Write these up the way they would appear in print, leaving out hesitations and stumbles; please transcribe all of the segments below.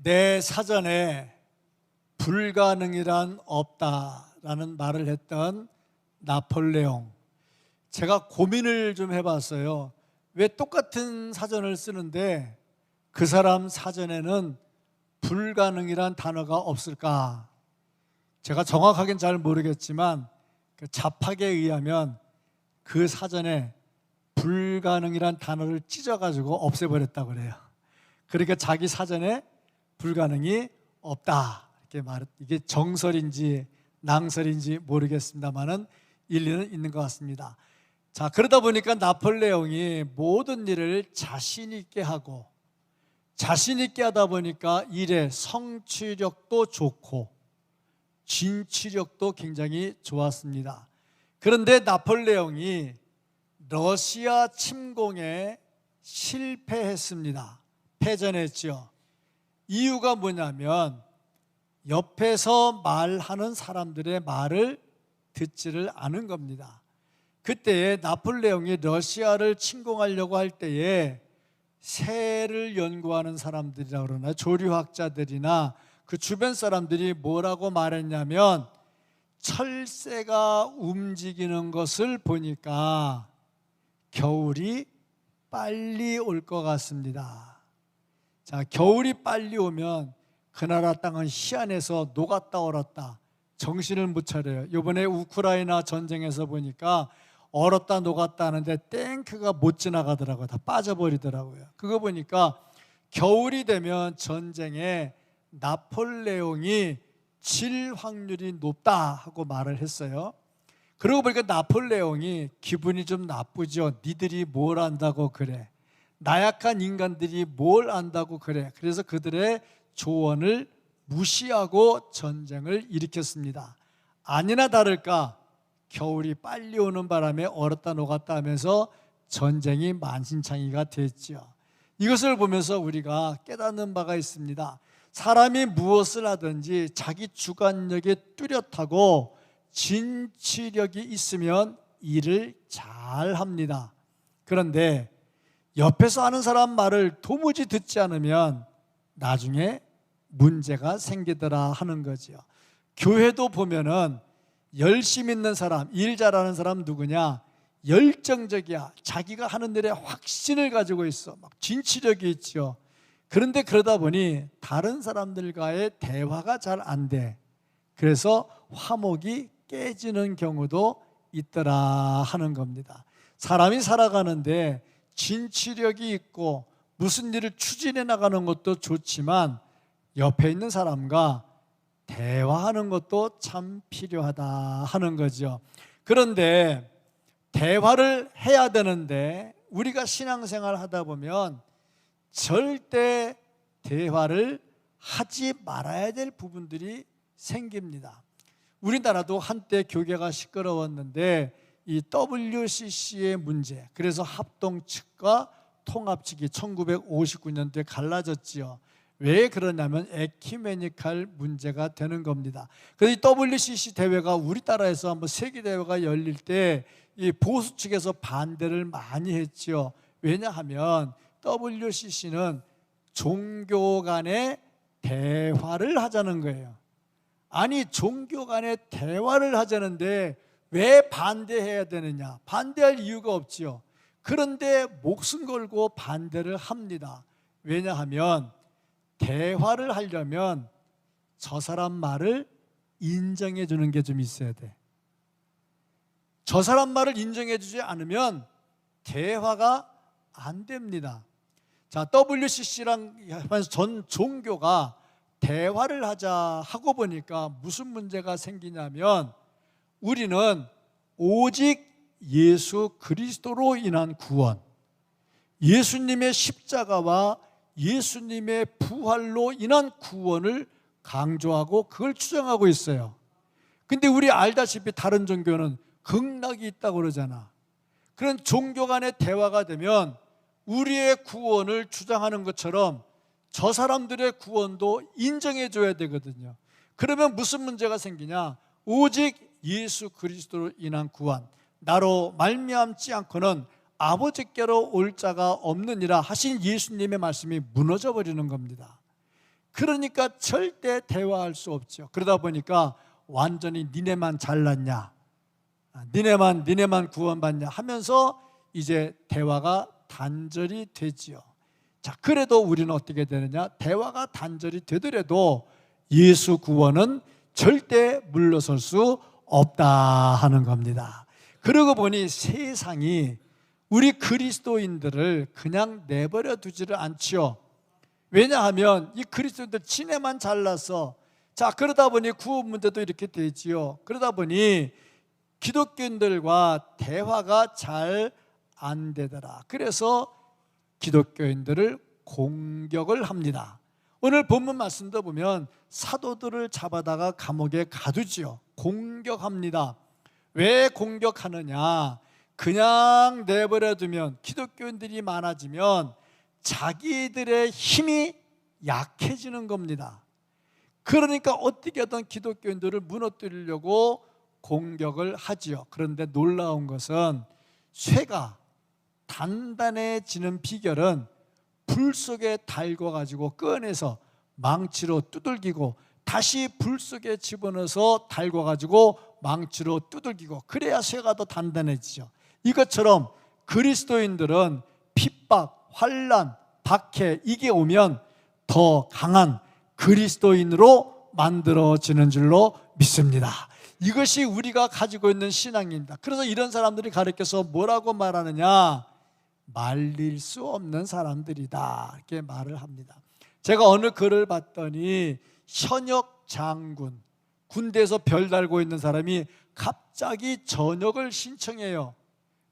내 사전에 불가능이란 없다라는 말을 했던 나폴레옹. 제가 고민을 좀 해봤어요. 왜 똑같은 사전을 쓰는데 그 사람 사전에는 불가능이란 단어가 없을까? 제가 정확하게는 잘 모르겠지만 그 잡학에 의하면 그 사전에 불가능이란 단어를 찢어가지고 없애버렸다고 그래요. 그러니까 자기 사전에 불가능이 없다 이렇게 이게 정설인지 낭설인지 모르겠습니다만은 일리는 있는 것 같습니다. 자, 그러다 보니까 나폴레옹이 모든 일을 자신 있게 하고 자신 있게 하다 보니까 일의 성취력도 좋고 진취력도 굉장히 좋았습니다. 그런데 나폴레옹이 러시아 침공에 실패했습니다. 패전했죠. 이유가 뭐냐면 옆에서 말하는 사람들의 말을 듣지를 않은 겁니다. 그때에 나폴레옹이 러시아를 침공하려고 할 때에 새를 연구하는 사람들이라 그러나 조류학자들이나 그 주변 사람들이 뭐라고 말했냐면 철새가 움직이는 것을 보니까 겨울이 빨리 올 것 같습니다. 자, 겨울이 빨리 오면 그 나라 땅은 희한해서 녹았다 얼었다 정신을 못 차려요. 이번에 우크라이나 전쟁에서 보니까 얼었다 녹았다 하는데 탱크가 못 지나가더라고요. 다 빠져버리더라고요. 그거 보니까 겨울이 되면 전쟁에 나폴레옹이 질 확률이 높다 하고 말을 했어요. 그러고 보니까 나폴레옹이 기분이 좀 나쁘죠. 니들이 뭘 안다고 그래. 나약한 인간들이 뭘 안다고 그래. 그래서 그들의 조언을 무시하고 전쟁을 일으켰습니다. 아니나 다를까 겨울이 빨리 오는 바람에 얼었다 녹았다 하면서 전쟁이 만신창이가 됐죠. 이것을 보면서 우리가 깨닫는 바가 있습니다. 사람이 무엇을 하든지 자기 주관력이 뚜렷하고 진취력이 있으면 일을 잘 합니다. 그런데 옆에서 하는 사람 말을 도무지 듣지 않으면 나중에 문제가 생기더라 하는 거죠. 교회도 보면은 열심히 있는 사람, 일 잘하는 사람 누구냐? 열정적이야. 자기가 하는 일에 확신을 가지고 있어. 막 진취력이 있죠. 그런데 그러다 보니 다른 사람들과의 대화가 잘 안 돼. 그래서 화목이 깨지는 경우도 있더라 하는 겁니다. 사람이 살아가는데 진취력이 있고 무슨 일을 추진해 나가는 것도 좋지만 옆에 있는 사람과 대화하는 것도 참 필요하다 하는 거죠. 그런데 대화를 해야 되는데 우리가 신앙생활 하다 보면 절대 대화를 하지 말아야 될 부분들이 생깁니다. 우리나라도 한때 교계가 시끄러웠는데 이 WCC의 문제, 그래서 합동 측과 통합 측이 1959년도에 갈라졌지요. 왜 그러냐면 에큐메니칼 문제가 되는 겁니다. 그래서 이 WCC 대회가 우리나라에서 한번 세계 대회가 열릴 때 이 보수 측에서 반대를 많이 했지요. 왜냐하면 WCC는 종교 간의 대화를 하자는 거예요. 아니 종교 간의 대화를 하자는데 왜 반대해야 되느냐? 반대할 이유가 없지요. 그런데 목숨 걸고 반대를 합니다. 왜냐하면 대화를 하려면 저 사람 말을 인정해 주는 게 좀 있어야 돼. 저 사람 말을 인정해 주지 않으면 대화가 안 됩니다. 자, WCC랑 전 종교가 대화를 하자 하고 보니까 무슨 문제가 생기냐면 우리는 오직 예수 그리스도로 인한 구원, 예수님의 십자가와 예수님의 부활로 인한 구원을 강조하고 그걸 주장하고 있어요. 근데 우리 알다시피 다른 종교는 극락이 있다고 그러잖아. 그런 종교 간의 대화가 되면 우리의 구원을 주장하는 것처럼 저 사람들의 구원도 인정해 줘야 되거든요. 그러면 무슨 문제가 생기냐? 오직 예수 그리스도로 인한 구원, 나로 말미암지 않고는 아버지께로 올 자가 없느니라 하신 예수님의 말씀이 무너져 버리는 겁니다. 그러니까 절대 대화할 수 없죠. 그러다 보니까 완전히 니네만 잘났냐, 니네만 구원받냐 하면서 이제 대화가 단절이 되지요. 자, 그래도 우리는 어떻게 되느냐? 대화가 단절이 되더라도 예수 구원은 절대 물러설 수 없다 하는 겁니다. 그러고 보니 세상이 우리 그리스도인들을 그냥 내버려 두지를 않지요. 왜냐하면 이 그리스도인들 지네만 잘나서, 자, 그러다 보니 구원 문제도 이렇게 되지요. 그러다 보니 기독교인들과 대화가 잘 안 되더라. 그래서 기독교인들을 공격을 합니다. 오늘 본문 말씀도 보면 사도들을 잡아다가 감옥에 가두지요. 공격합니다. 왜 공격하느냐? 그냥 내버려 두면, 기독교인들이 많아지면 자기들의 힘이 약해지는 겁니다. 그러니까 어떻게든 기독교인들을 무너뜨리려고 공격을 하지요. 그런데 놀라운 것은 쇠가 단단해지는 비결은 불 속에 달궈가지고 꺼내서 망치로 두들기고 다시 불 속에 집어넣어서 달궈가지고 망치로 두들기고, 그래야 쇠가 더 단단해지죠. 이것처럼 그리스도인들은 핍박, 환난, 박해 이게 오면 더 강한 그리스도인으로 만들어지는 줄로 믿습니다. 이것이 우리가 가지고 있는 신앙입니다. 그래서 이런 사람들이 가르쳐서 뭐라고 말하느냐? 말릴 수 없는 사람들이다, 이렇게 말을 합니다. 제가 어느 글을 봤더니 현역 장군, 군대에서 별 달고 있는 사람이 갑자기 전역을 신청해요.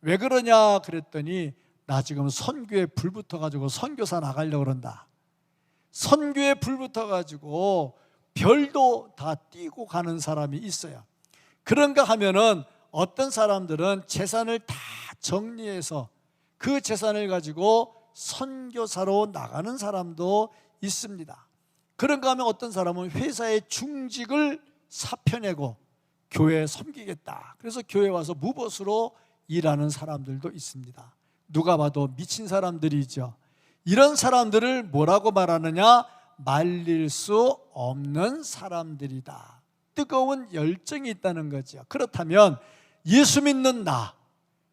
왜 그러냐 그랬더니 나 지금 선교에 불 붙어가지고 선교사 나가려고 그런다. 선교에 불 붙어가지고 별도 다 띄고 가는 사람이 있어요. 그런가 하면은 어떤 사람들은 재산을 다 정리해서 그 재산을 가지고 선교사로 나가는 사람도 있습니다. 그런가 하면 어떤 사람은 회사의 중직을 사표내고 교회에 섬기겠다, 그래서 교회에 와서 무보수로 일하는 사람들도 있습니다. 누가 봐도 미친 사람들이죠. 이런 사람들을 뭐라고 말하느냐? 말릴 수 없는 사람들이다. 뜨거운 열정이 있다는 거죠. 그렇다면 예수 믿는 나,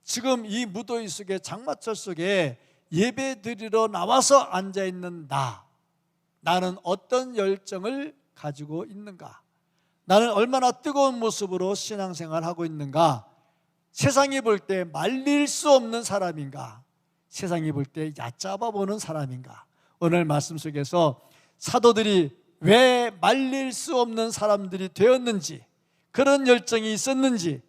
지금 이 무더위 속에, 장마철 속에 예배 드리러 나와서 앉아있는 나는 어떤 열정을 가지고 있는가? 나는 얼마나 뜨거운 모습으로 신앙생활을 하고 있는가? 세상이 볼 때 말릴 수 없는 사람인가? 세상이 볼 때 얕잡아 보는 사람인가? 오늘 말씀 속에서 사도들이 왜 말릴 수 없는 사람들이 되었는지, 그런 열정이 있었는지,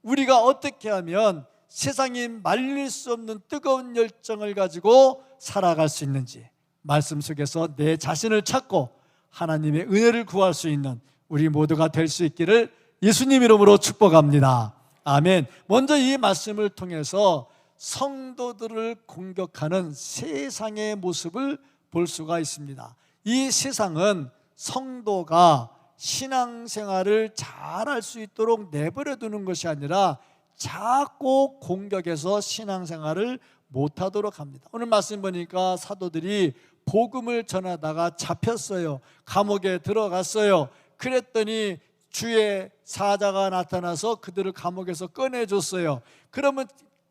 우리가 어떻게 하면 세상이 말릴 수 없는 뜨거운 열정을 가지고 살아갈 수 있는지, 말씀 속에서 내 자신을 찾고 하나님의 은혜를 구할 수 있는 우리 모두가 될 수 있기를 예수님 이름으로 축복합니다. 아멘. 먼저 이 말씀을 통해서 성도들을 공격하는 세상의 모습을 볼 수가 있습니다. 이 세상은 성도가 신앙생활을 잘할 수 있도록 내버려 두는 것이 아니라 자꾸 공격해서 신앙생활을 못하도록 합니다. 오늘 말씀 보니까 사도들이 복음을 전하다가 잡혔어요. 감옥에 들어갔어요. 그랬더니 주의 사자가 나타나서 그들을 감옥에서 꺼내줬어요. 그러면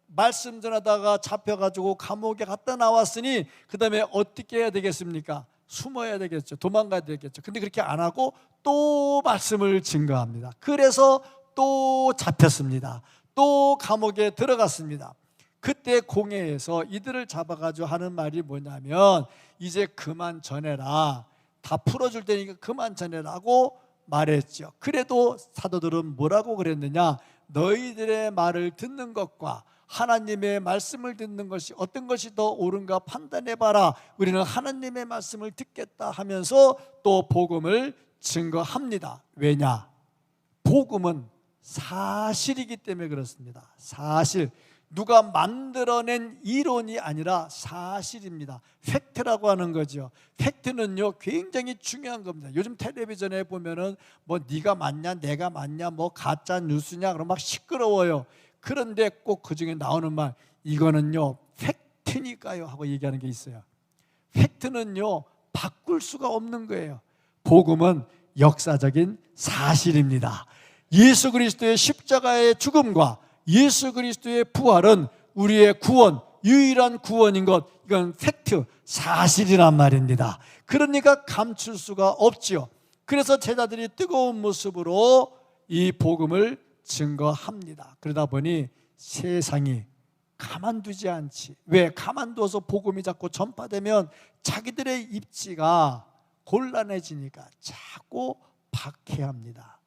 말씀 전하다가 잡혀가지고 감옥에 갔다 나왔으니 그 다음에 어떻게 해야 되겠습니까? 숨어야 되겠죠. 도망가야 되겠죠. 근데 그렇게 안 하고 또 말씀을 증거합니다. 그래서 또 잡혔습니다. 또 감옥에 들어갔습니다. 그때 공회에서 이들을 잡아가지고 하는 말이 뭐냐면, 이제 그만 전해라, 다 풀어줄 테니까 그만 전해라고 말했죠. 그래도 사도들은 뭐라고 그랬느냐? 너희들의 말을 듣는 것과 하나님의 말씀을 듣는 것이 어떤 것이 더 옳은가 판단해봐라. 우리는 하나님의 말씀을 듣겠다 하면서 또 복음을 증거합니다. 왜냐? 복음은 사실이기 때문에 그렇습니다. 사실, 누가 만들어낸 이론이 아니라 사실입니다. 팩트라고 하는 거죠. 팩트는요 굉장히 중요한 겁니다. 요즘 텔레비전에 보면은 뭐 네가 맞냐 내가 맞냐 뭐 가짜 뉴스냐 그럼 막 시끄러워요. 그런데 꼭 그중에 나오는 말, 이거는요 팩트니까요 하고 얘기하는 게 있어요. 팩트는요 바꿀 수가 없는 거예요. 복음은 역사적인 사실입니다. 예수 그리스도의 십자가의 죽음과 예수 그리스도의 부활은 우리의 구원, 유일한 구원인 것, 이건 팩트, 사실이란 말입니다. 그러니까 감출 수가 없지요. 그래서 제자들이 뜨거운 모습으로 이 복음을 증거합니다. 그러다 보니 세상이 가만두지 않지. 왜? 가만두어서 복음이 자꾸 전파되면 자기들의 입지가 곤란해지니까 자꾸 박해합니다.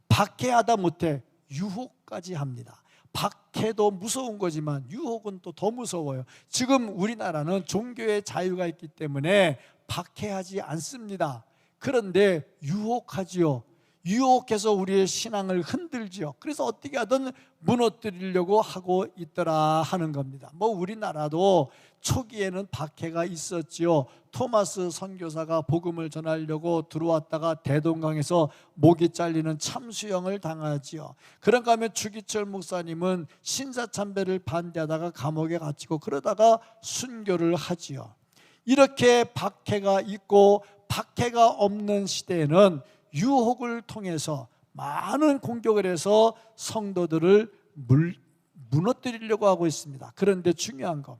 박해하다 못해 유혹까지 합니다. 박해도 무서운 거지만 유혹은 또 더 무서워요. 지금 우리나라는 종교의 자유가 있기 때문에 박해하지 않습니다. 그런데 유혹하지요. 유혹해서 우리의 신앙을 흔들지요. 그래서 어떻게 하든 무너뜨리려고 하고 있더라 하는 겁니다. 뭐 우리나라도 초기에는 박해가 있었지요. 토마스 선교사가 복음을 전하려고 들어왔다가 대동강에서 목이 잘리는 참수형을 당하지요. 그런가 하면 주기철 목사님은 신사참배를 반대하다가 감옥에 갇히고 그러다가 순교를 하지요. 이렇게 박해가 있고 박해가 없는 시대에는 유혹을 통해서 많은 공격을 해서 성도들을 무너뜨리려고 하고 있습니다. 그런데 중요한 거,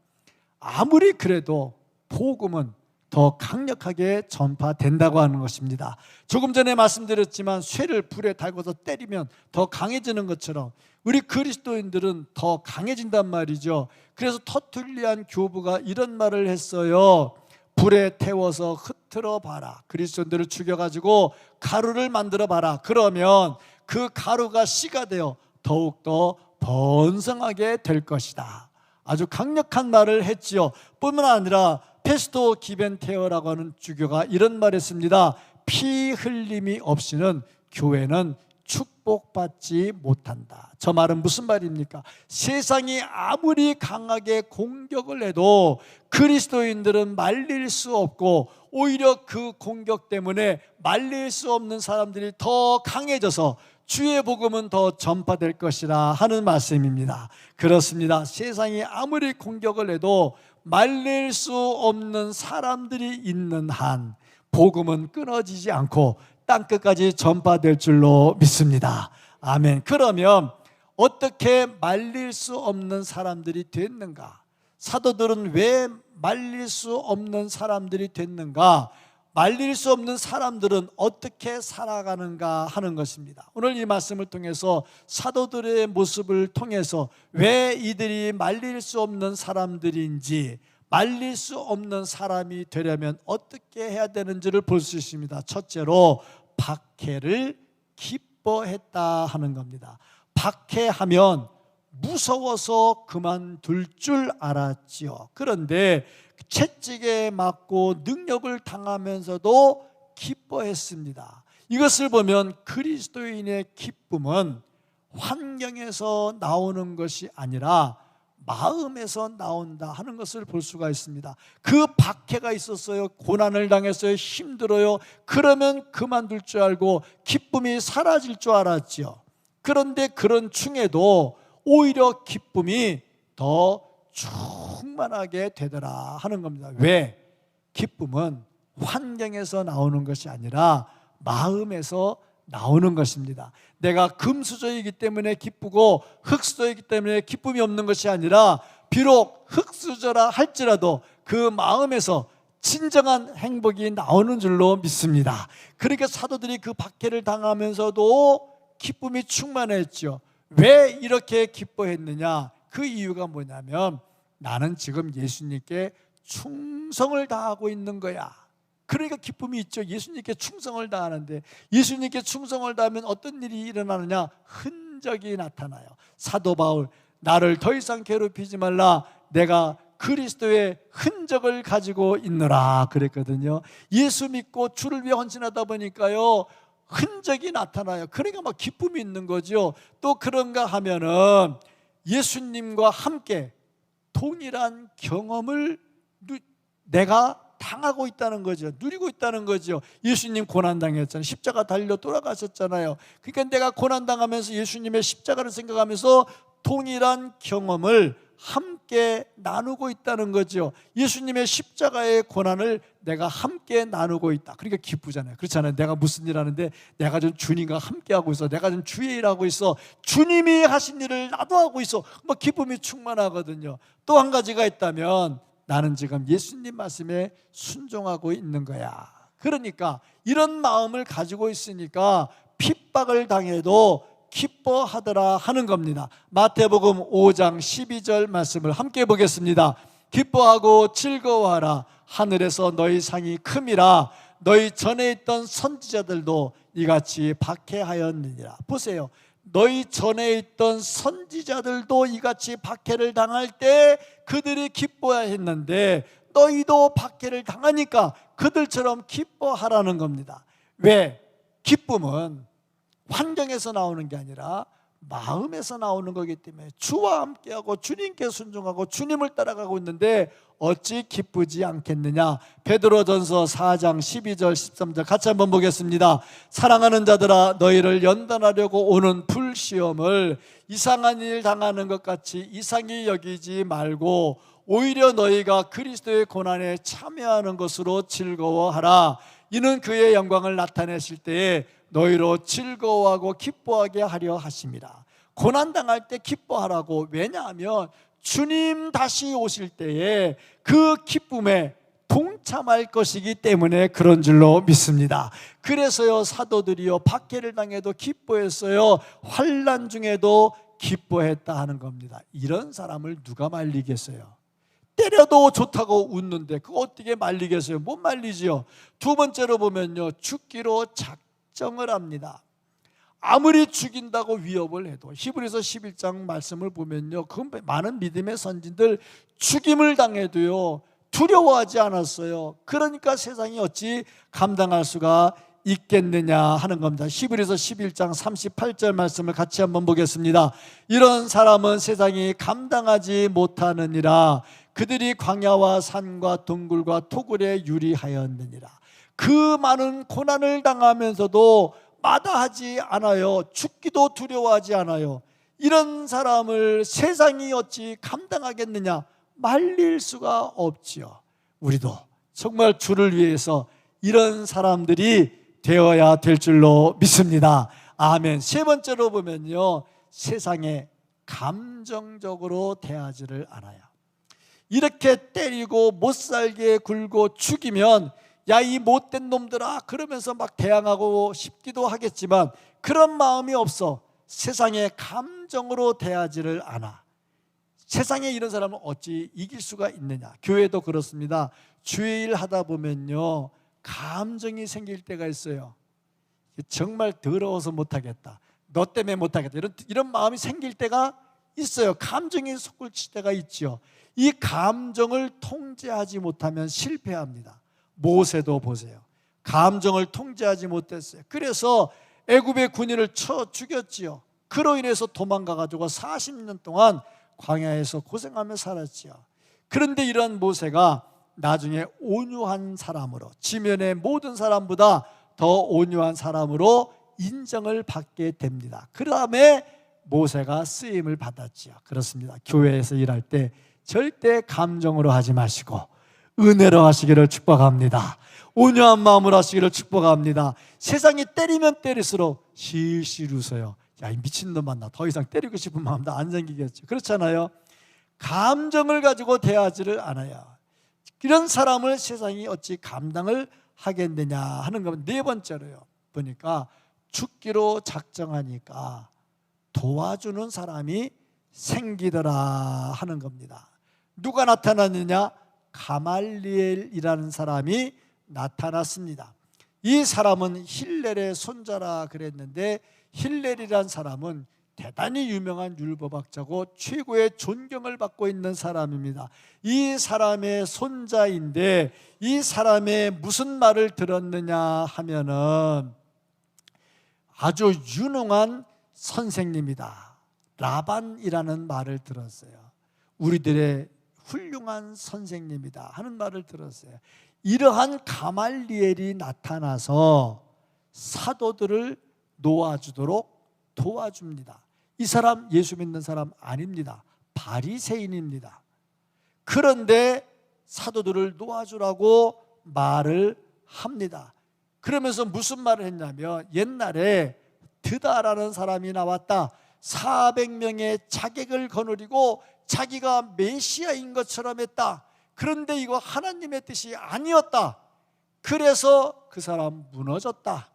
아무리 그래도 복음은 더 강력하게 전파된다고 하는 것입니다. 조금 전에 말씀드렸지만 쇠를 불에 달궈서 때리면 더 강해지는 것처럼 우리 그리스도인들은 더 강해진단 말이죠. 그래서 터툴리안 교부가 이런 말을 했어요. 불에 태워서 흩트러 봐라. 그리스도인들을 죽여가지고 가루를 만들어 봐라. 그러면 그 가루가 씨가 되어 더욱더 번성하게 될 것이다. 아주 강력한 말을 했지요. 뿐만 아니라 페스토 기벤테어라고 하는 주교가 이런 말을 했습니다. 피 흘림이 없이는 교회는 축복받지 못한다. 저 말은 무슨 말입니까? 세상이 아무리 강하게 공격을 해도 그리스도인들은 말릴 수 없고 오히려 그 공격 때문에 말릴 수 없는 사람들이 더 강해져서 주의 복음은 더 전파될 것이라 하는 말씀입니다. 그렇습니다. 세상이 아무리 공격을 해도 말릴 수 없는 사람들이 있는 한 복음은 끊어지지 않고 땅끝까지 전파될 줄로 믿습니다. 아멘. 그러면 어떻게 말릴 수 없는 사람들이 됐는가? 사도들은 왜 말릴 수 없는 사람들이 됐는가? 말릴 수 없는 사람들은 어떻게 살아가는가 하는 것입니다. 오늘 이 말씀을 통해서 사도들의 모습을 통해서 왜 이들이 말릴 수 없는 사람들인지, 말릴 수 없는 사람이 되려면 어떻게 해야 되는지를 볼 수 있습니다. 첫째로 박해를 기뻐했다 하는 겁니다. 박해하면 무서워서 그만둘 줄 알았지요. 그런데 채찍에 맞고 능력을 당하면서도 기뻐했습니다. 이것을 보면 그리스도인의 기쁨은 환경에서 나오는 것이 아니라 마음에서 나온다 하는 것을 볼 수가 있습니다. 그 박해가 있었어요. 고난을 당했어요. 힘들어요. 그러면 그만둘 줄 알고 기쁨이 사라질 줄 알았지요. 그런데 그런 중에도 오히려 기쁨이 더 충만하게 되더라 하는 겁니다. 왜? 기쁨은 환경에서 나오는 것이 아니라 마음에서 나오는 것입니다. 내가 금수저이기 때문에 기쁘고 흙수저이기 때문에 기쁨이 없는 것이 아니라 비록 흙수저라 할지라도 그 마음에서 진정한 행복이 나오는 줄로 믿습니다. 그러니까 사도들이 그 박해를 당하면서도 기쁨이 충만했죠. 왜 이렇게 기뻐했느냐? 그 이유가 뭐냐면 나는 지금 예수님께 충성을 다하고 있는 거야. 그러니까 기쁨이 있죠. 예수님께 충성을 다하는데 예수님께 충성을 다하면 어떤 일이 일어나느냐? 흔적이 나타나요. 사도 바울, 나를 더 이상 괴롭히지 말라. 내가 그리스도의 흔적을 가지고 있노라 그랬거든요. 예수 믿고 주를 위해 헌신하다 보니까요 흔적이 나타나요. 그러니까 막 기쁨이 있는 거죠. 또 그런가 하면은 예수님과 함께 동일한 경험을 내가 당하고 있다는 거죠. 누리고 있다는 거죠. 예수님 고난당했잖아요. 십자가 달려 돌아가셨잖아요. 그러니까 내가 고난당하면서 예수님의 십자가를 생각하면서 동일한 경험을 함께 나누고 있다는 거죠. 예수님의 십자가의 고난을 내가 함께 나누고 있다. 그러니까 기쁘잖아요. 그렇잖아요. 내가 무슨 일 하는데 내가 좀 주님과 함께 하고 있어. 내가 좀 주의 일하고 있어. 주님이 하신 일을 나도 하고 있어. 막 기쁨이 충만하거든요. 또 한 가지가 있다면 나는 지금 예수님 말씀에 순종하고 있는 거야. 그러니까 이런 마음을 가지고 있으니까 핍박을 당해도 기뻐하더라 하는 겁니다. 마태복음 5장 12절 말씀을 함께 보겠습니다. 기뻐하고 즐거워하라. 하늘에서 너희 상이 큼이라. 너희 전에 있던 선지자들도 이같이 박해하였느니라. 보세요. 너희 전에 있던 선지자들도 이같이 박해를 당할 때 그들이 기뻐했는데 너희도 박해를 당하니까 그들처럼 기뻐하라는 겁니다. 왜? 기쁨은 환경에서 나오는 게 아니라 마음에서 나오는 거기 때문에 주와 함께하고 주님께 순종하고 주님을 따라가고 있는데 어찌 기쁘지 않겠느냐. 베드로전서 4장 12절 13절 같이 한번 보겠습니다. 사랑하는 자들아, 너희를 연단하려고 오는 불시험을 이상한 일 당하는 것 같이 이상히 여기지 말고 오히려 너희가 그리스도의 고난에 참여하는 것으로 즐거워하라. 이는 그의 영광을 나타내실 때에 너희로 즐거워하고 기뻐하게 하려 하심이라. 고난당할 때 기뻐하라고. 왜냐하면 주님 다시 오실 때에 그 기쁨에 동참할 것이기 때문에 그런 줄로 믿습니다. 그래서요, 사도들이요 박해를 당해도 기뻐했어요. 환난 중에도 기뻐했다 하는 겁니다. 이런 사람을 누가 말리겠어요? 때려도 좋다고 웃는데 그거 어떻게 말리겠어요? 못 말리지요. 두 번째로 보면요, 죽기로 작정을 합니다. 아무리 죽인다고 위협을 해도 히브리서 11장 말씀을 보면요, 그 많은 믿음의 선진들 죽임을 당해도요 두려워하지 않았어요. 그러니까 세상이 어찌 감당할 수가 있겠느냐 하는 겁니다. 히브리서 11장 38절 말씀을 같이 한번 보겠습니다. 이런 사람은 세상이 감당하지 못하느니라. 그들이 광야와 산과 동굴과 토굴에 유리하였느니라. 그 많은 고난을 당하면서도 마다하지 않아요. 죽기도 두려워하지 않아요. 이런 사람을 세상이 어찌 감당하겠느냐. 말릴 수가 없지요. 우리도 정말 주를 위해서 이런 사람들이 되어야 될 줄로 믿습니다. 아멘. 세 번째로 보면요, 세상에 감정적으로 대하지를 않아요. 이렇게 때리고 못살게 굴고 죽이면 야, 이 못된 놈들아 그러면서 막 대항하고 싶기도 하겠지만 그런 마음이 없어. 세상에 감정으로 대하지를 않아. 세상에 이런 사람은 어찌 이길 수가 있느냐. 교회도 그렇습니다. 주의 일 하다 보면요 감정이 생길 때가 있어요. 정말 더러워서 못하겠다, 너 때문에 못하겠다, 이런 마음이 생길 때가 있어요. 감정이 솟구칠 때가 있죠. 이 감정을 통제하지 못하면 실패합니다. 모세도 보세요. 감정을 통제하지 못했어요. 그래서 애굽의 군인을 쳐 죽였지요. 그로 인해서 도망가가지고 40년 동안 광야에서 고생하며 살았지요. 그런데 이런 모세가 나중에 온유한 사람으로, 지면의 모든 사람보다 더 온유한 사람으로 인정을 받게 됩니다. 그 다음에 모세가 쓰임을 받았지요. 그렇습니다. 교회에서 일할 때 절대 감정으로 하지 마시고 은혜로 하시기를 축복합니다. 온유한 마음으로 하시기를 축복합니다. 세상이 때리면 때릴수록 실실 웃어요. 야, 이 미친놈 만나 더 이상 때리고 싶은 마음도 안 생기겠죠. 그렇잖아요. 감정을 가지고 대하지를 않아요. 이런 사람을 세상이 어찌 감당을 하겠느냐 하는 겁니다. 네 번째로요, 보니까 죽기로 작정하니까 도와주는 사람이 생기더라 하는 겁니다. 누가 나타났느냐? 가말리엘이라는 사람이 나타났습니다. 이 사람은 힐렐의 손자라 그랬는데, 힐렐이란 사람은 대단히 유명한 율법학자고 최고의 존경을 받고 있는 사람입니다. 이 사람의 손자인데 이 사람의 무슨 말을 들었느냐 하면은 아주 유능한 선생님이다, 라반이라는 말을 들었어요. 우리들의 훌륭한 선생님이다 하는 말을 들었어요. 이러한 가말리엘이 나타나서 사도들을 놓아주도록 도와줍니다. 이 사람 예수 믿는 사람 아닙니다. 바리새인입니다. 그런데 사도들을 놓아주라고 말을 합니다. 그러면서 무슨 말을 했냐면, 옛날에 드다라는 사람이 나왔다. 400명의 자객을 거느리고 자기가 메시아인 것처럼 했다. 그런데 이거 하나님의 뜻이 아니었다. 그래서 그 사람 무너졌다.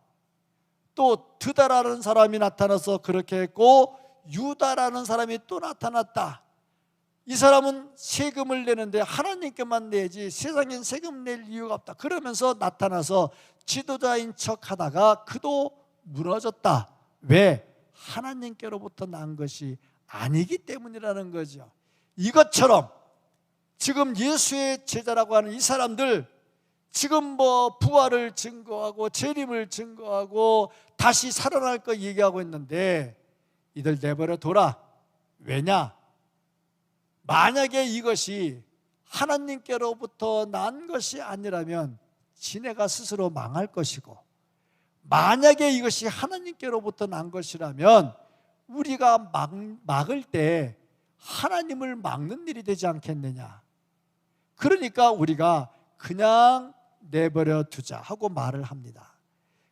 또 드다라는 사람이 나타나서 그렇게 했고, 유다라는 사람이 또 나타났다. 이 사람은 세금을 내는데 하나님께만 내지 세상엔 세금 낼 이유가 없다. 그러면서 나타나서 지도자인 척 하다가 그도 무너졌다. 왜? 하나님께로부터 난 것이 아니기 때문이라는 거죠. 이것처럼 지금 예수의 제자라고 하는 이 사람들, 지금 뭐 부활을 증거하고 재림을 증거하고 다시 살아날 거 얘기하고 있는데, 이들 내버려 둬라. 왜냐? 만약에 이것이 하나님께로부터 난 것이 아니라면 지네가 스스로 망할 것이고, 만약에 이것이 하나님께로부터 난 것이라면 우리가 막을 때 하나님을 막는 일이 되지 않겠느냐. 그러니까 우리가 그냥 내버려 두자 하고 말을 합니다.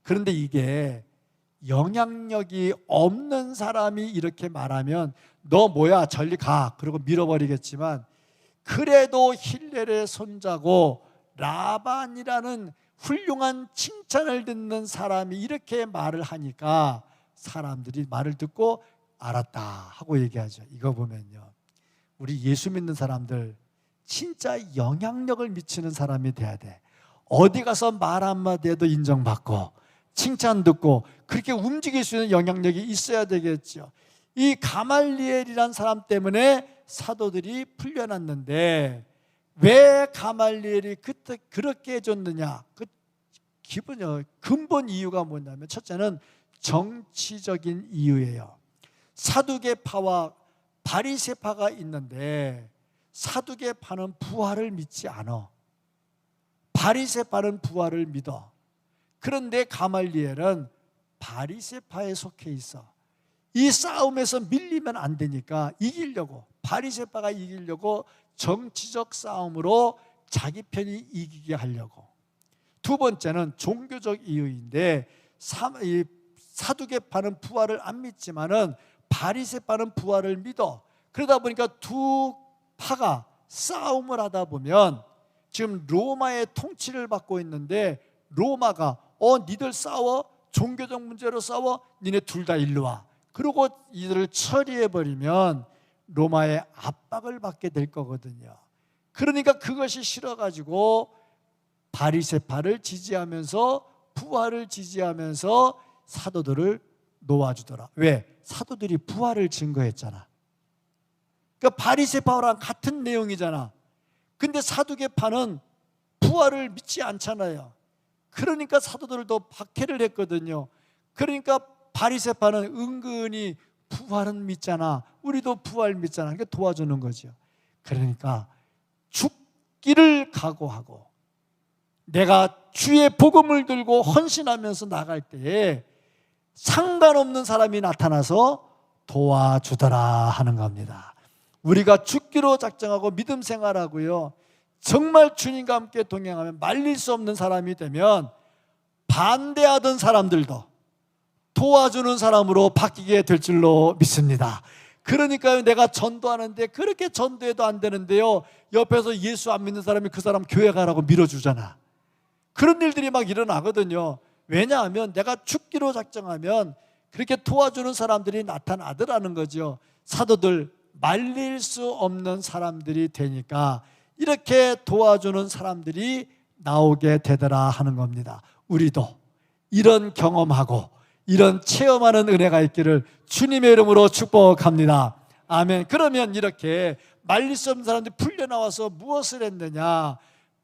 그런데 이게 영향력이 없는 사람이 이렇게 말하면 너 뭐야 저리 가 그러고 밀어버리겠지만, 그래도 힐렐의 손자고 라반이라는 훌륭한 칭찬을 듣는 사람이 이렇게 말을 하니까 사람들이 말을 듣고 알았다 하고 얘기하죠. 이거 보면요, 우리 예수 믿는 사람들 진짜 영향력을 미치는 사람이 돼야 돼. 어디 가서 말 한마디 해도 인정받고 칭찬 듣고 그렇게 움직일 수 있는 영향력이 있어야 되겠죠. 이 가말리엘이란 사람 때문에 사도들이 풀려났는데, 왜 가말리엘이 그때 그렇게 해줬느냐? 그 근본 이유가 뭐냐면, 첫째는 정치적인 이유예요. 사두개파와 바리새파가 있는데 사두개파는 부활을 믿지 않아. 바리새파는 부활을 믿어. 그런데 가말리엘은 바리새파에 속해 있어. 이 싸움에서 밀리면 안 되니까 이기려고, 바리새파가 이기려고 정치적 싸움으로 자기 편이 이기게 하려고. 두 번째는 종교적 이유인데, 사두개파는 부활을 안 믿지만은 바리새파는 부활을 믿어. 그러다 보니까 두 파가 싸움을 하다 보면, 지금 로마의 통치를 받고 있는데 로마가 니들 싸워? 종교적 문제로 싸워? 니네 둘 다 일로 와. 그리고 이들을 처리해버리면 로마의 압박을 받게 될 거거든요. 그러니까 그것이 싫어가지고 바리새파를 지지하면서 부활을 지지하면서 사도들을 놓아주더라. 왜? 사도들이 부활을 증거했잖아. 그러니까 바리새파랑 같은 내용이잖아. 근데 사두개파는 부활을 믿지 않잖아요. 그러니까 사도들도 박해를 했거든요. 그러니까 바리새파는 은근히 부활은 믿잖아, 우리도 부활 믿잖아, 그러니까 도와주는 거죠. 그러니까 죽기를 각오하고 내가 주의 복음을 들고 헌신하면서 나갈 때에 상관없는 사람이 나타나서 도와주더라 하는 겁니다. 우리가 죽기로 작정하고 믿음 생활하고요, 정말 주님과 함께 동행하면 말릴 수 없는 사람이 되면 반대하던 사람들도 도와주는 사람으로 바뀌게 될 줄로 믿습니다. 그러니까요, 내가 전도하는데 그렇게 전도해도 안 되는데요, 옆에서 예수 안 믿는 사람이 그 사람 교회 가라고 밀어주잖아. 그런 일들이 막 일어나거든요. 왜냐하면 내가 죽기로 작정하면 그렇게 도와주는 사람들이 나타나더라는 거죠. 사도들 말릴 수 없는 사람들이 되니까 이렇게 도와주는 사람들이 나오게 되더라 하는 겁니다. 우리도 이런 경험하고 이런 체험하는 은혜가 있기를 주님의 이름으로 축복합니다. 아멘. 그러면 이렇게 말릴 수 없는 사람들이 풀려나와서 무엇을 했느냐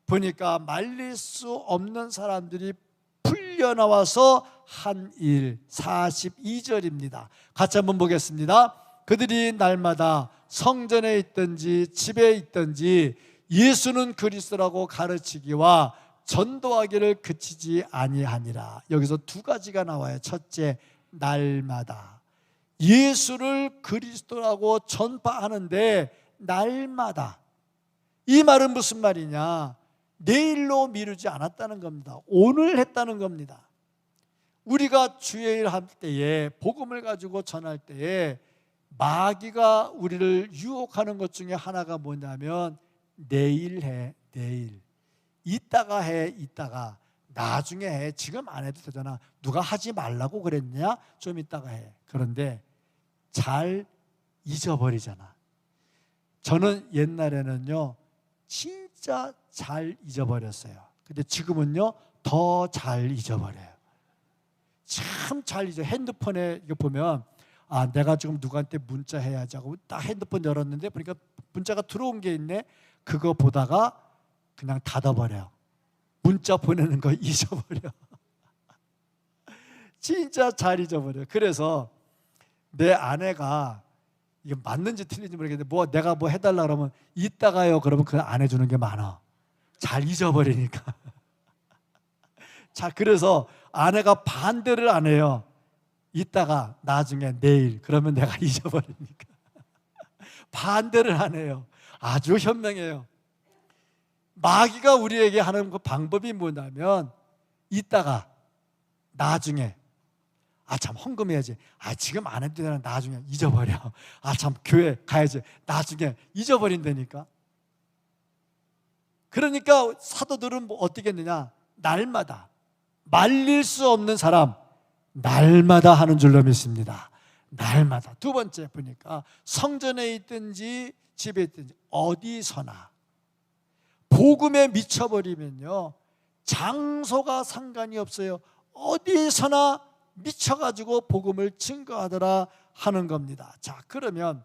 보니까, 말릴 수 없는 사람들이 풀려나와서 한 일, 42절입니다. 같이 한번 보겠습니다. 그들이 날마다 성전에 있든지 집에 있든지 예수는 그리스도라고 가르치기와 전도하기를 그치지 아니하니라. 여기서 두 가지가 나와요. 첫째, 날마다. 예수를 그리스도라고 전파하는데 날마다, 이 말은 무슨 말이냐? 내일로 미루지 않았다는 겁니다. 오늘 했다는 겁니다. 우리가 주일 할 때에, 복음을 가지고 전할 때에 마귀가 우리를 유혹하는 것 중에 하나가 뭐냐면 내일 해, 내일. 이따가 해, 이따가. 나중에 해. 지금 안 해도 되잖아. 누가 하지 말라고 그랬냐? 좀 이따가 해. 그런데 잘 잊어버리잖아. 저는 옛날에는요 진짜 잘 잊어버렸어요. 근데 지금은요 더 잘 잊어버려요. 참 잘 잊어. 핸드폰에 이거 보면 내가 지금 누구한테 문자 해야지 하고 딱 핸드폰 열었는데 보니까 문자가 들어온 게 있네. 그거 보다가 그냥 닫아버려요. 문자 보내는 거 잊어버려. 진짜 잘 잊어버려요. 그래서 내 아내가 이게 맞는지 틀린지 모르겠는데 내가 해달라 그러면 이따가요 그러면 그걸 안 해주는 게 많아. 잘 잊어버리니까. 자, 그래서 아내가 반대를 안 해요. 이따가, 나중에, 내일. 그러면 내가 잊어버리니까. 반대를 안 해요. 아주 현명해요. 마귀가 우리에게 하는 그 방법이 뭐냐면 이따가, 나중에. 참 헌금해야지. 지금 안 해도 되나? 나중에 잊어버려. 참 교회 가야지. 나중에 잊어버린다니까. 그러니까 사도들은 어떻게 했느냐? 날마다, 말릴 수 없는 사람, 날마다 하는 줄로 믿습니다. 날마다. 두 번째 보니까 성전에 있든지 집에 있든지 어디서나 복음에 미쳐버리면요 장소가 상관이 없어요. 어디서나 미쳐가지고 복음을 증거하더라 하는 겁니다. 자, 그러면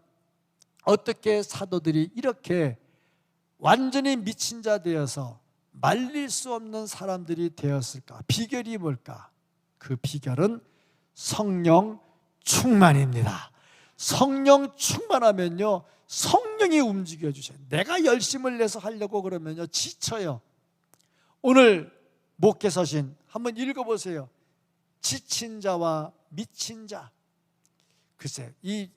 어떻게 사도들이 이렇게 완전히 미친 자 되어서 말릴 수 없는 사람들이 되었을까? 비결이 뭘까? 그 비결은 성령 충만입니다. 성령 충만하면요 성령이 움직여 주셔요. 내가 열심을 내서 하려고 그러면요 지쳐요. 오늘 목회 서신 한번 읽어보세요. 지친 자와 미친 자. 글쎄, 이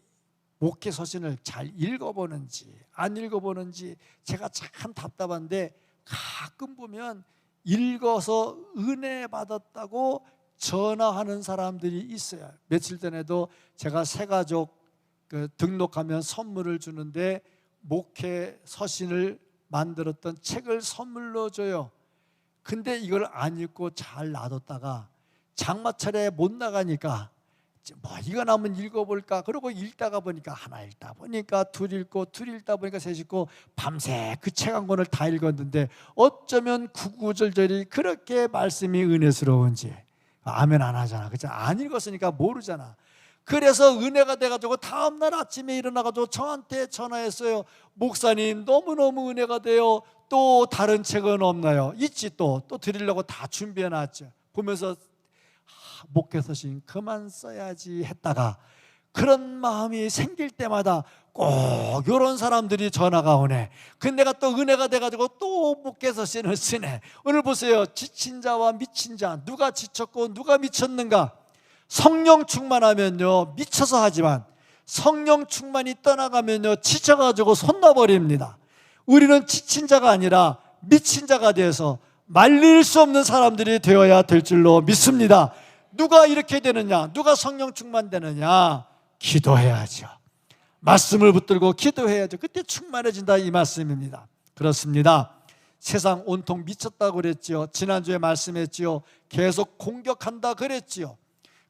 목회 서신을 잘 읽어보는지 안 읽어보는지 제가 참 답답한데, 가끔 보면 읽어서 은혜 받았다고 전화하는 사람들이 있어요. 며칠 전에도 제가 새가족 등록하면 선물을 주는데 목회 서신을 만들었던 책을 선물로 줘요. 근데 이걸 안 읽고 잘 놔뒀다가 장마철에 못 나가니까 이거 한번 읽어볼까? 그러고 읽다가 보니까 하나 읽다 보니까 둘 읽고 둘 읽다 보니까 셋 읽고 밤새 그 책 한 권을 다 읽었는데 어쩌면 구구절절이 그렇게 말씀이 은혜스러운지 아멘 안 하잖아. 그렇죠? 안 읽었으니까 모르잖아. 그래서 은혜가 돼가지고 다음날 아침에 일어나가지고 저한테 전화했어요. 목사님 너무너무 은혜가 돼요. 또 다른 책은 없나요? 있지. 또 드리려고 다 준비해놨죠. 보면서 목회 서신 그만 써야지 했다가 그런 마음이 생길 때마다 꼭 이런 사람들이 전화가 오네. 근데 내가 또 은혜가 돼가지고 또 목회 서신을 쓰네. 오늘 보세요. 지친 자와 미친 자, 누가 지쳤고 누가 미쳤는가? 성령 충만하면요 미쳐서 하지만 성령 충만이 떠나가면요 지쳐가지고 손 놔버립니다. 우리는 지친 자가 아니라 미친 자가 되어서 말릴 수 없는 사람들이 되어야 될 줄로 믿습니다. 누가 이렇게 되느냐? 누가 성령 충만되느냐? 기도해야죠. 말씀을 붙들고 기도해야죠. 그때 충만해진다 이 말씀입니다. 그렇습니다. 세상 온통 미쳤다고 그랬지요. 지난주에 말씀했지요. 계속 공격한다 그랬지요.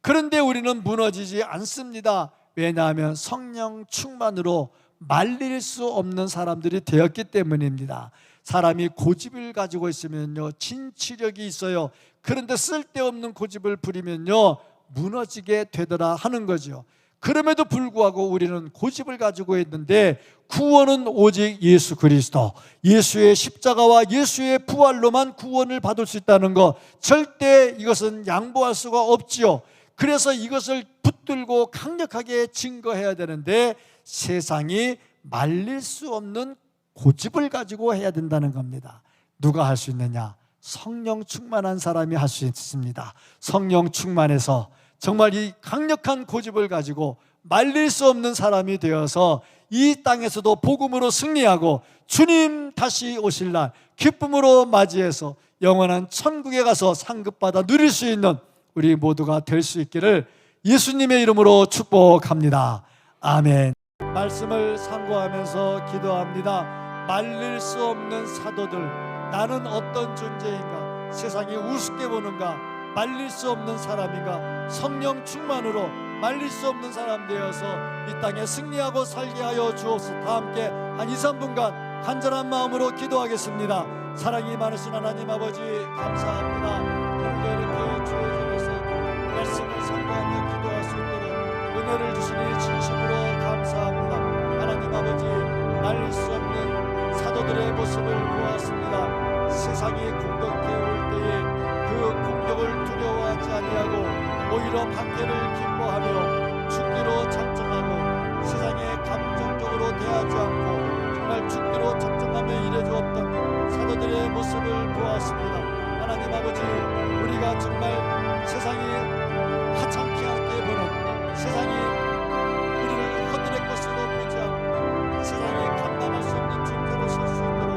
그런데 우리는 무너지지 않습니다. 왜냐하면 성령 충만으로 말릴 수 없는 사람들이 되었기 때문입니다. 사람이 고집을 가지고 있으면요 진취력이 있어요. 그런데 쓸데없는 고집을 부리면요 무너지게 되더라 하는 거죠. 그럼에도 불구하고 우리는 고집을 가지고 있는데 구원은 오직 예수 그리스도, 예수의 십자가와 예수의 부활로만 구원을 받을 수 있다는 것, 절대 이것은 양보할 수가 없지요. 그래서 이것을 붙들고 강력하게 증거해야 되는데 세상이 말릴 수 없는 고집을 가지고 해야 된다는 겁니다. 누가 할 수 있느냐? 성령 충만한 사람이 할 수 있습니다. 성령 충만해서 정말 이 강력한 고집을 가지고 말릴 수 없는 사람이 되어서 이 땅에서도 복음으로 승리하고 주님 다시 오실 날 기쁨으로 맞이해서 영원한 천국에 가서 상급받아 누릴 수 있는 우리 모두가 될 수 있기를 예수님의 이름으로 축복합니다. 아멘. 말씀을 상고하면서 기도합니다. 말릴 수 없는 사도들, 나는 어떤 존재인가? 세상이 우습게 보는가? 말릴 수 없는 사람인가? 성령 충만으로 말릴 수 없는 사람 되어서 이 땅에 승리하고 살게 하여 주옵소서. 다 함께 한 2, 3분간 간절한 마음으로 기도하겠습니다. 사랑이 많으신 하나님 아버지 감사합니다. 오늘도 이렇게 주의 전에서 말씀을 선포하며 기도할 수 있도록 은혜를 주시니 진심으로 감사합니다. 하나님 아버지, 말릴 수 없는 사도들의 모습을 보았습니다. 세상이 공격해 올 때에 그 공격을 두려워하지 아니하고 오히려 박해를 기뻐하며 죽기로 작정하고 세상에 감정적으로 대하지 않고 정말 죽기로 작정하며 일해주었던 사도들의 모습을 보았습니다. 하나님 아버지, 우리가 정말 세상이 하찮게 하게 보는, 세상이 우리를 허들의 것으로 보지 않고 세상이 감당할 수 없는 존재로 설 수 있도록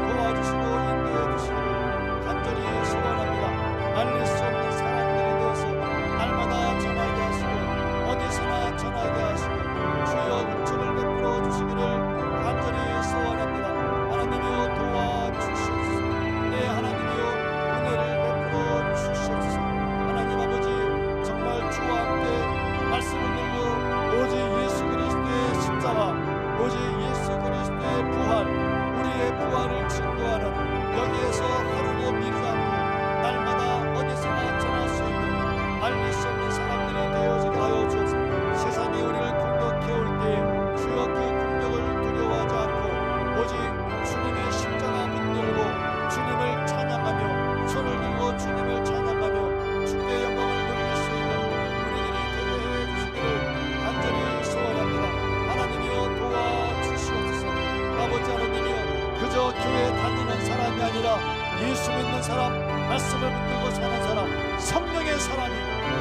도와주시고 인도해 주시기를 간절히 소원합니다. 말릴 수 없는 사람들에 대해서 날마다 전하게 하시고 어디서나 전하게 하시고 주여 은총을 베풀어 주시기를 간절히 소원합니다. 하나님이여 도와주시옵소서. 네, 하나님이여 은혜를 베풀어 주시옵소서. 하나님 아버지, 정말 주와 함께 말씀을 들고 오직 예수 그리스도의 십자가, 오직 예수 그리스도의 부활, 우리의 부활을 증거하는 여기에서 하루도 미루지 않고 날마다 어디서나 전할 수 있는 말릴 수 없는 사람들이 되어지게 하여 주옵소서. 세상이 우리를 공격해 올 때에 주여 그 공격을 두려워하지 않고 오직 주님의 십자가 붙들고 주님을 찬양하며 손을 들고 주님을 찬양하며 주께 영광을 돌릴 수 있는 우리들이 되게 해 주시기를 간절히 소원합니다. 하나님이여 도와주시옵소서. 아버지 하나님이여, 그저 교회 다니는 사람이 아니라 예수 믿는 사람, 말씀을 붙들고 사는 사람, 성령의 사람이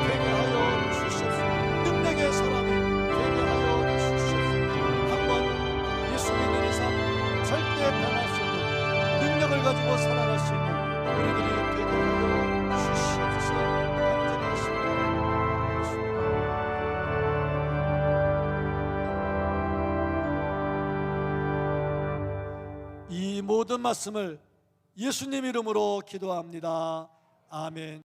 되게 하여 주시옵소서. 능력의 사람이 되게 하여 주시옵소서. 한번 예수 믿는 이상 절대 변할 수 없는 능력을 가지고 살아갈 수 있는 우리들이 되게 하여 주시옵소서. 간절히 소원합니다. 이 모든 말씀을 예수님 이름으로 기도합니다. 아멘.